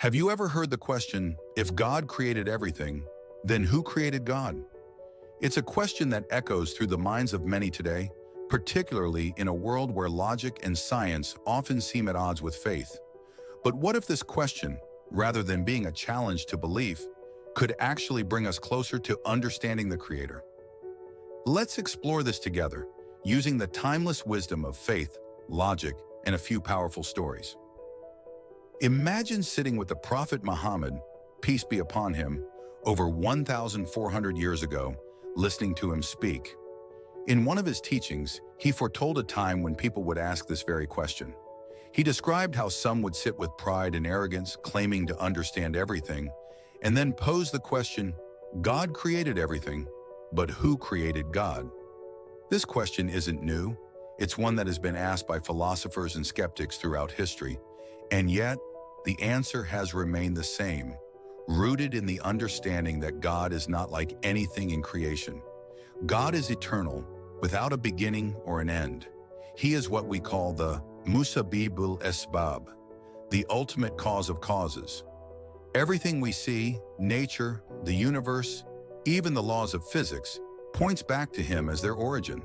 Have you ever heard the question, if God created everything, then who created God? It's a question that echoes through the minds of many today, particularly in a world where logic and science often seem at odds with faith. But what if this question, rather than being a challenge to belief, could actually bring us closer to understanding the Creator? Let's explore this together, using the timeless wisdom of faith, logic, and a few powerful stories. Imagine sitting with the Prophet Muhammad, peace be upon him, over 1,400 years ago, listening to him speak. In one of his teachings, he foretold a time when people would ask this very question. He described how some would sit with pride and arrogance, claiming to understand everything, and then pose the question, God created everything, but who created God? This question isn't new. It's one that has been asked by philosophers and skeptics throughout history, and yet, the answer has remained the same, rooted in the understanding that God is not like anything in creation. God is eternal, without a beginning or an end. He is what we call the Müsebbibü'l-Esbâb, the ultimate cause of causes. Everything we see, nature, the universe, even the laws of physics, points back to him as their origin.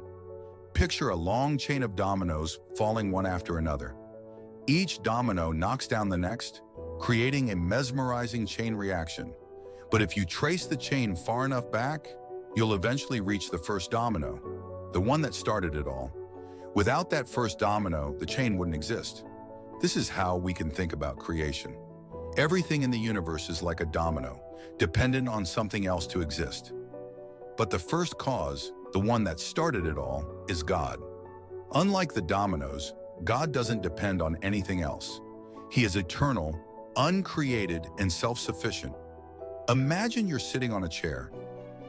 Picture a long chain of dominoes falling one after another. Each domino knocks down the next, creating a mesmerizing chain reaction. But if you trace the chain far enough back, you'll eventually reach the first domino, the one that started it all. Without that first domino, the chain wouldn't exist. This is how we can think about creation. Everything in the universe is like a domino, dependent on something else to exist. But the first cause, the one that started it all, is God. Unlike the dominoes, God doesn't depend on anything else. He is eternal, uncreated, and self-sufficient. Imagine you're sitting on a chair.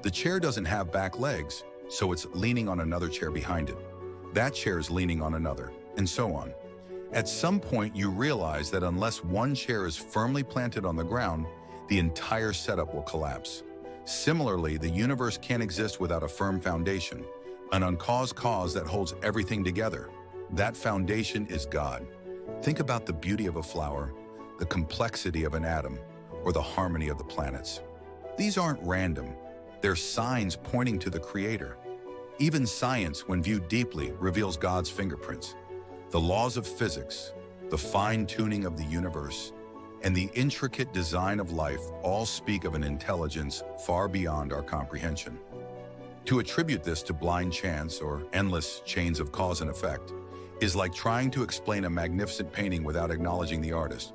The chair doesn't have back legs, so it's leaning on another chair behind it. That chair is leaning on another, and so on. At some point, you realize that unless one chair is firmly planted on the ground, the entire setup will collapse. Similarly, the universe can't exist without a firm foundation, an uncaused cause that holds everything together. That foundation is God. Think about the beauty of a flower, the complexity of an atom, or the harmony of the planets. These aren't random. They're signs pointing to the Creator. Even science, when viewed deeply, reveals God's fingerprints. The laws of physics, the fine-tuning of the universe, and the intricate design of life all speak of an intelligence far beyond our comprehension. To attribute this to blind chance or endless chains of cause and effect is like trying to explain a magnificent painting without acknowledging the artist.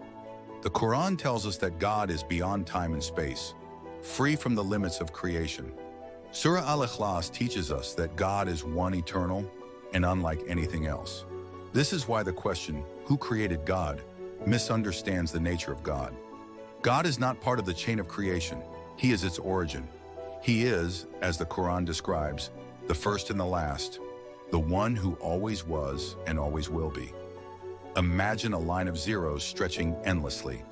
The Quran tells us that God is beyond time and space, free from the limits of creation. Surah Al-Ikhlas teaches us that God is one eternal and unlike anything else. This is why the question, who created God, misunderstands the nature of God. God is not part of the chain of creation. He is its origin. He is, as the Quran describes, the first and the last, the one who always was and always will be. Imagine a line of zeros stretching endlessly.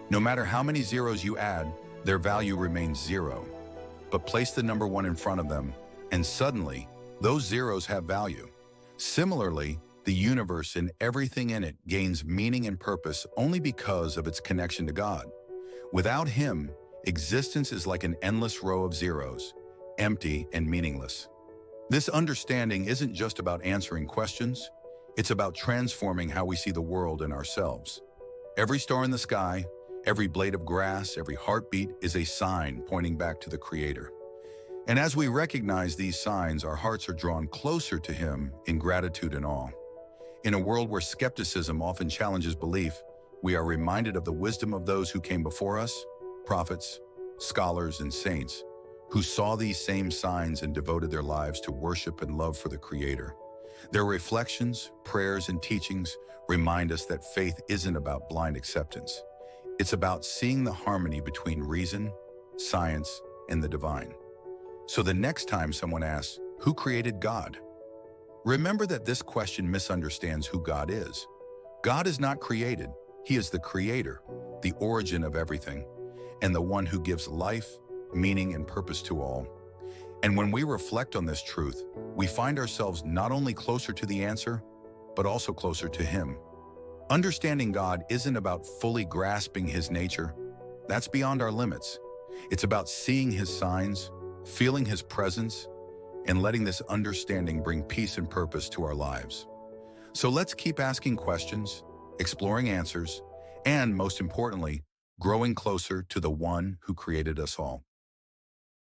No matter how many zeros you add, their value remains zero. But place the number 1 in front of them, and suddenly, those zeros have value. Similarly, the universe and everything in it gains meaning and purpose only because of its connection to God. Without Him, existence is like an endless row of zeros, empty and meaningless. This understanding isn't just about answering questions, it's about transforming how we see the world and ourselves. Every star in the sky, every blade of grass, every heartbeat is a sign pointing back to the Creator. And as we recognize these signs, our hearts are drawn closer to Him in gratitude and awe. In a world where skepticism often challenges belief, we are reminded of the wisdom of those who came before us, prophets, scholars, and saints, who saw these same signs and devoted their lives to worship and love for the Creator. Their reflections, prayers, and teachings remind us that faith isn't about blind acceptance. It's about seeing the harmony between reason, science, and the divine. So the next time someone asks, who created God? Remember that this question misunderstands who God is. God is not created. He is the Creator, the origin of everything, and the one who gives life, meaning, and purpose to all. And when we reflect on this truth, we find ourselves not only closer to the answer, but also closer to Him. Understanding God isn't about fully grasping his nature. That's beyond our limits. It's about seeing his signs, feeling his presence, and letting this understanding bring peace and purpose to our lives. So let's keep asking questions, exploring answers, and most importantly, growing closer to the one who created us all.